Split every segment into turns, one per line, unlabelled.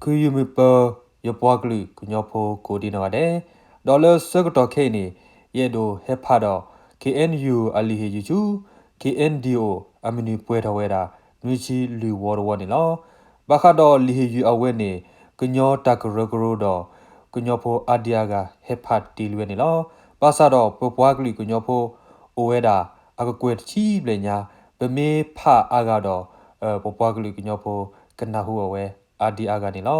ku yumi pa yo pwaglu ku nyopo ko di no de dollar sector ke ni ye do he pha do KNU ali he ju KNDO amini pwe tho we da nwi chi lu wo do ni lo ba kha do li he ju awe ni ku nyo takro gro do ku nyopo adia ga he pha ti lwe ni lo pa sa do pwaglu ku nyopo o we da a ko kwe chi ble nya be me pha a ga do pwaglu ku nyopo kana hu we adia ga ni lo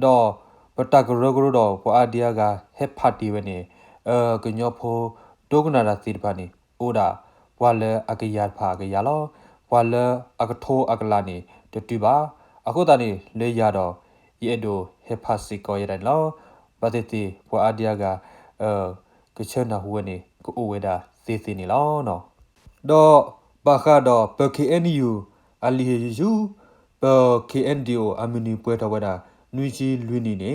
do patakro do po adia ga he pha ti we ni ku nyopo dogna da ti pa ni oda wala akaya pha ga ya lo wala akatho akla ni to tu ba ako ta ni le ya do ye do he pha si ko ya lo ba te ti po adia ga ku chena hu ni ku o we da ti ti ni lo no do ba kha do PKNU ali yu PKNDO amini pwe to we da nwi chi lwi ni ne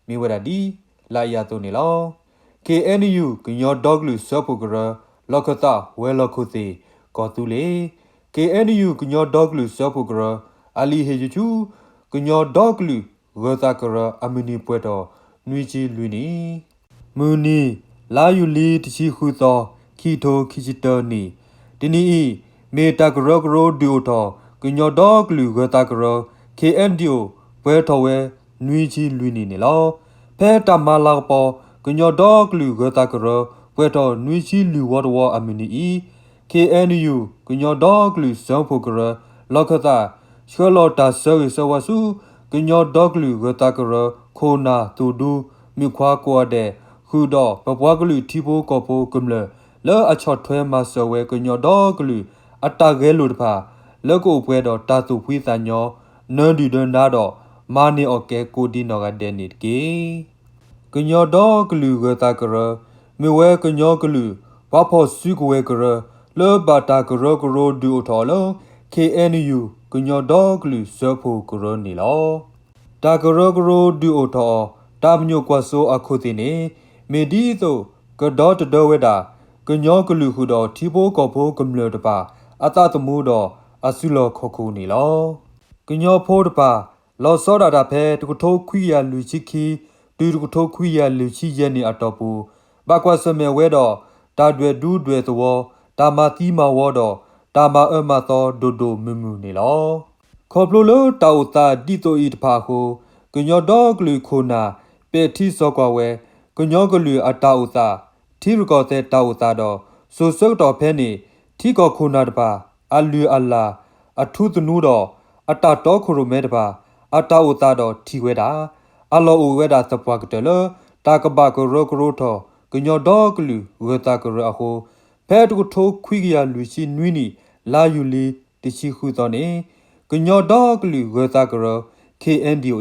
mi we da di la ya to ni lo KNU ကညောဒေါဂလူဆော့ပုဂရလောကတာဝဲလောကုတိကောတူလေ KNU ကညောဒေါဂလူဆော့ပုဂရအလီဟေချူကညောဒေါဂလူဝတာကရအမီနီပွဲတော်နွီချီလူနီမူနီလာယူလီတချီခုသောခီထိုခီချီတောနီဒီနီမေတာကရကရိုဒီယိုတော်ကညောဒေါဂလူဝတာကရ KNDO ပွဲတော်ဝဲနွီချီလူနီနေလောဖဲတမလာပေါ်ကညောဒေါကလူဂတာကရပွဲတော်နွီချီလူဝတော်အမီနီ KNU ကညောဒေါကလူစောဖို့ကရလောကတာချောလောတာဆောရဆဝဆူကညောဒေါကလူဂတာကရခိုနာတူဒူမြခွာကွာတဲ့ခုတော့ပပွားကလူတီဖို့ကောဖို့ကမ္လလောအချော့ထွဲမဆောဝဲကညောဒေါကလူအတကဲလူတဖာလောကိုပွဲတော်တာတူဖွေးတညောနန်ဒီဒန်ဒါတော့မာနီအော်ကဲကိုဒီနော်ကတဲ့နစ်ကေကညောဒေါကလူဂတာကရမြဝဲကညောကလူဘာဖို့စုကဝဲကရလောဘတာကရကရိုဒူထော်လော KNU ကညောဒေါကလူစောဖို့ကရနီလောတာကရကရိုဒူထော်တာမညိုကွာဆိုအခုတိနေမေဒီတိုကဒေါတဒဝဲတာကညောကလူခုတော်ထီဖိုးကောဖိုးကမ္လတပါအတတမှုတော်အဆုလောခခုနီလောကညောဖိုးတပါလောစောတာတာဖဲတကထိုးခွီရလူချီခီတူတကထိုးခွီရလူချီရဲနေအတော်ပူဘကွာစမဲဝဲတော့တာတွေဒူးတွေသောတာမတီမဝတော့တာမအမသောဒိုဒိုမူမူနေလောခေါပလိုလိုတာဥတာဒီတိုဤတဖာကိုကညောတော့ကလူခိုနာပေတီစောကွာဝဲကညောကလူအတာဥတာထီရကောတဲ့တာဥတာတော့ဆိုစောတော်ဖဲနေထီကောခိုနာတပါအလူအလာအထုသနူတော့အတာတော့ခရိုမဲတပါအတာဥတာတော့ထီဝဲတာအလောဝဲတာသပွားကတလတာကဘာကရောကရိုထောကညောတော့ကလူဝဲတာကရအဟိုဖဲတကထိုးခွိကရလူရှိနွီနီလာယူလီတချီခုတော်နေကညောတော့ကလူဝဲတာကရ KNDO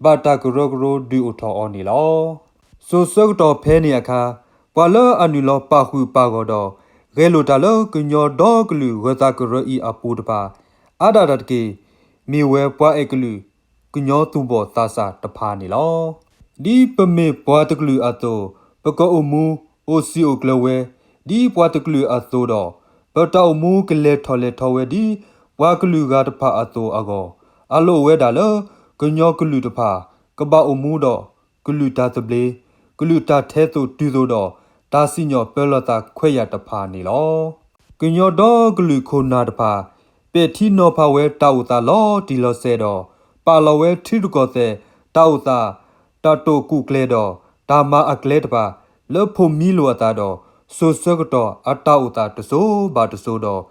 ဘာတာကရောကရိုဒူအထောအော်နီလောဆိုစောတော်ဖဲနေအခါဘွာလောအနူလောပါခုပါကတော့ဂဲလိုတလောကညောတော့ကလူဝဲတာကရအပူတပါအဒါဒတ်ကေမီဝဲပွားအကလူကညောသူဘောသာစာတဖာနေလောဒီပမေပွားတကလူအတောပကောအမူအိုစီအိုကလဝဲဒီပွားတကလူအတောတော့ပတောမူကလေထော်လေထော်ဝဲဒီဝါကလူကတဖာအတောအကောအလိုဝဲတာလောကညောကလူတဖာကပအမူတော့ကလူတာတပလေကလူတာထဲသို့တူသို့တော့တာစီညောပဲလတာခွဲရတဖာနေလောကညောတော့ကလူခိုနာတဖာပေတီနောဖာဝဲတာဥတာလောဒီလောဆဲတော့ပါလဝဲထီတကောတဲ့တာဥတာတာတိုကုကလေတော့တာမအကလေတပါလောဖို့မီလိုတာတော့ဆိုစကတော့အတာဥတာတဆိုးဘာတဆိုးတော့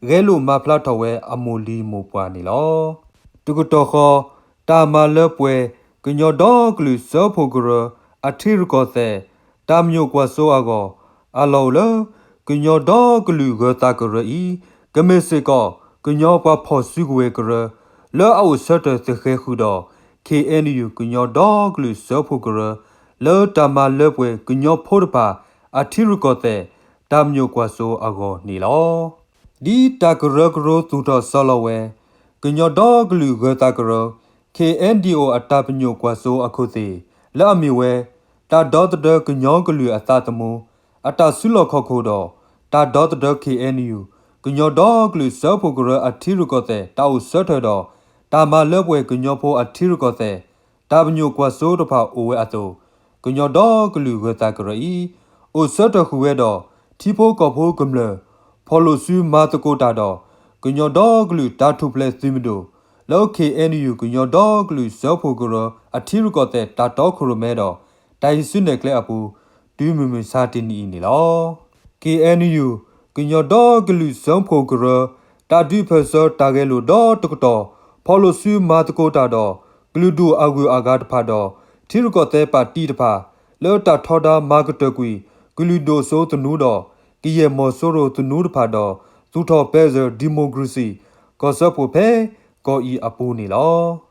ရဲလိုမဖလာထော်ဝဲအမူလီမူပွားနေလောတကတော့ခေါ်တာမလပွဲကညောတော့ကလူစောဖို့ကရအထီရကောတဲ့တာမျိုးကွာဆိုအကောအလောလကညောတော့ကလူကတာကရဤကမေစကောကညောပွားဖို့စုကွေကရလောအဝဆတ်တဲ့ခဲခုတော့ KNU ကညောတော့ကလူစောဖို့ကရလောတမလပွဲကညောဖို့တပါအထီရကောတဲ့တာမျိုးကွာဆိုအကောနေလောဒီတာကရကရိုသူတော်ဆောလဝဲကညောတော့ကလူကတာကရ KNDO အတပညိုကွာဆိုအခုစီလောအမီဝဲတာဒေါတဒကညောကလူအတတမူအတဆုလခခိုတော့တာဒေါတဒ KNU ကညောတော့ကလူစောဖို့ကရအထီရကောတဲ့တာဥဆတ်ထတော့တာမလပွဲကညောဖို့အထီရကောတဲ့ 다분요 과소도파 오웨아도 그녀도 글루거다 그러이 오서도 후에도 티포 거포 금래 폴로수 마트고다도 그녀도 글루 다투플레 스미도 로케 NU 그녀도 글루 서포그로 아티르거테 다토크로메도 다이스네클레 아부 뒤미미 사티니니로 KNU 그녀도 글루 서포그로 다디퍼서 다겔로도 똑도 폴로수 마트고다도 글루두 아구 아가드파도 티르거테 파티드파 러타 토다 마그터귀 글루도 소트누도 기예 모소로 트누드파도 수토 베저 디모크라시 거서포페 거이 아포니로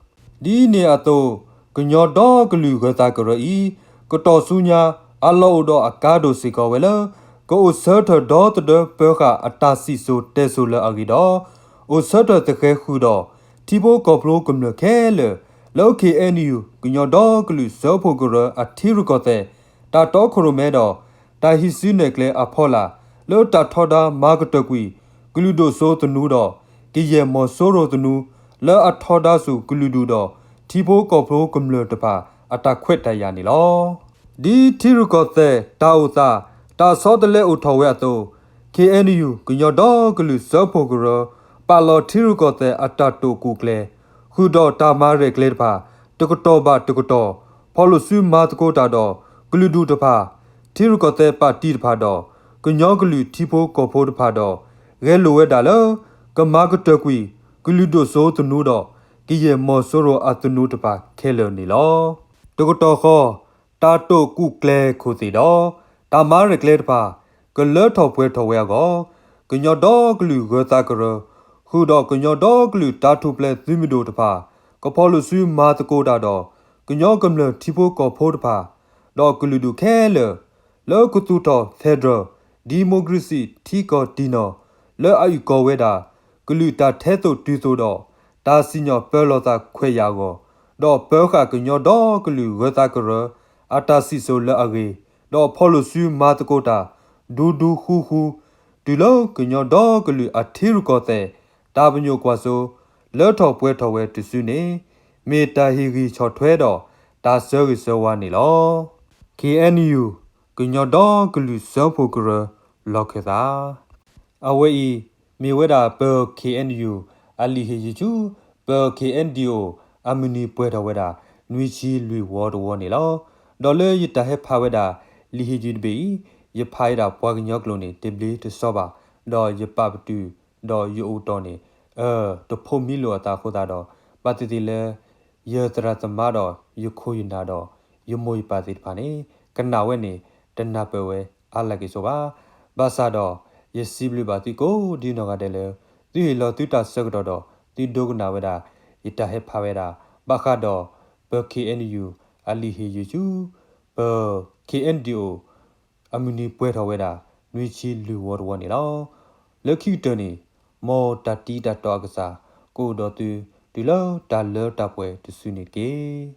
디니아토 그녀도 글루거다 그러이 그토수냐 알로도 아카도 시거웰러 고서터도 더 벼가 아타시소 테솔라 아기도 오서터 테케 후도 티보 거프로 금르케르 로케 NU 그녀도 글루 서포그러 아티르거테 다토 크로메도 다히스네클레 아폴라 로타 토다 마그터귀 글루도 소트누도 기예 모소로드누 러 아토다수 글루두도 티보 거프로 금르트파 아타ခွet다야니로 디 티르거테 다우사 다소들레 우토웨아토 KNU 그녀도 글루 서포그러 팔로 티르거테 아타토 쿠클레 후도 타마레클레파 토코토바 토코토 폴로수 마트고다도 글루두드파 티르거테 파티드파도 그녀글루 티포 거포드파도 렐로웨달러 그마그터귀 글루도 소트누도 기예 모소로 아트누드파 켈러니로 토코토코 타토 쿠클레 코티도 타마레클레파 글러토 푸에토웨고 그녀도 글루 거타그러 후도 그녀도 글루 타투플레 드미도드파 거폴루수 마트고다도 그녀 금러 티포 거포드파 더 글루두 켈러 러쿠투토 페드로 디모크라시 티코 디노 러 아유 거웨다 글루타 테토 뒤소도 다시녀 벨로타 쾌야고 더 벨카 그녀도 글루 거타그러 아타시소 러 아게 더 폴루수 마트고다 두두 후후 둘로 그녀도 글루 아티르거테 다분요 과소 러터 ပွe터웨 드수네 메타히기 쳬퇴도 다서기서와니로 KNU 그녀도 글루 서포그러 럭케다 아웨이 미웨다 버 KNU 알리히주 버 KNDO 아무니 ပွe터웨다 누이치 루워도원이로 dollar yita he phaweda lihi be ye phaida pwagnyok lo ni tibli to soba do ye paptu do yu to ni to phomi lo ta khoda do patiti le ye tra tama do yu kho yina do yu moi pati pha ni kana we ni tana pe we alaki so ba basa do ye sibli ba ti ko di no ga de le ti lo ti ta sak do ti dogna weda yita he phaweda ba kha do KNU alihi yuju KNDO amuni ပွe터웨다 누이치 루워원이라 럭키더니 모 따티 따토아가사 고도뚜 둘러 달러 따ပွ에 드수니게